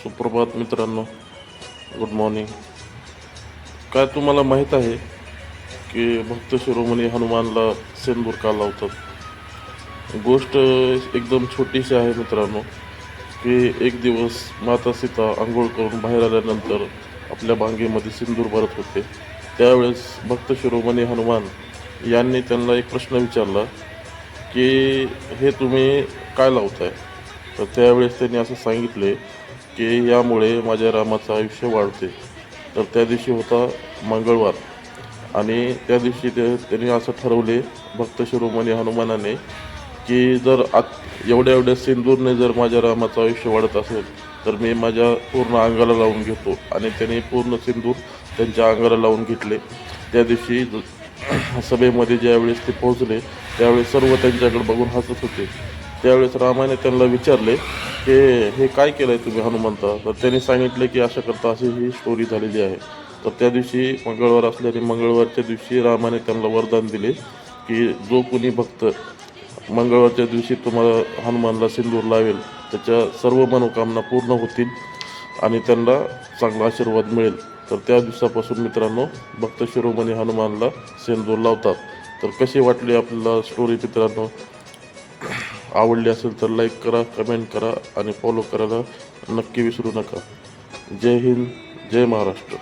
सुप्रभात मित्रांनो, good morning. काय तुम्हाला माहीत आहे की भक्त शिरोमणी हनुमानला सिंदूर का लावतात? गोष्ट एकदम छोटीशी आहे मित्रांनो, की एक दिवस माता सीता आंघोळ करून बाहेर आल्यानंतर आपल्या बांगेमध्ये सिंदूर भरत होते. त्यावेळेस भक्त शिरोमणी हनुमान यांनी त्यांना एक प्रश्न विचारला की हे तुम्ही काय लावताय? तर त्यावेळेस त्यांनी असं सांगितले की यामुळे माझ्या रामाचं आयुष्य वाढते. तर त्या दिवशी होता मंगळवार आणि त्या दिवशी त्यांनी असं ठरवले भक्त शिरोमणी हनुमानाने की जर एवढ्या एवढ्या सिंदूरने जर माझ्या रामाचं आयुष्य वाढत असेल तर मी माझ्या पूर्ण अंगाला लावून घेतो. आणि त्याने पूर्ण सिंदूर त्यांच्या अंगाला लावून घेतले. त्या दिवशी सभेमध्ये ज्यावेळेस ते पोहोचले त्यावेळेस सर्व त्यांच्याकडे बघून हसत होते. त्यावेळेस रामाने त्यांना विचारले की हे काय केलं आहे तुम्ही हनुमंता? तर त्यांनी सांगितले की अशा करता अशी ही स्टोरी झालेली आहे. तर त्या दिवशी मंगळवार असल्याने मंगळवारच्या दिवशी रामाने त्यांना वरदान दिले की जो कोणी भक्त मंगळवारच्या दिवशी तुम्हाला हनुमानला सिंदूर लावेल त्याच्या सर्व मनोकामना पूर्ण होतील आणि त्यांना चांगला आशीर्वाद मिळेल. तर त्या दिवसापासून मित्रांनो भक्त शिरोमणी हनुमानला सिंदूर लावतात. तर कशी वाटली आपल्याला स्टोरी मित्रांनो? आवडली असेल तर लाईक करा, कमेंट करा आणि फॉलो करायला नक्की विसरू नका. जय हिंद, जय महाराष्ट्र.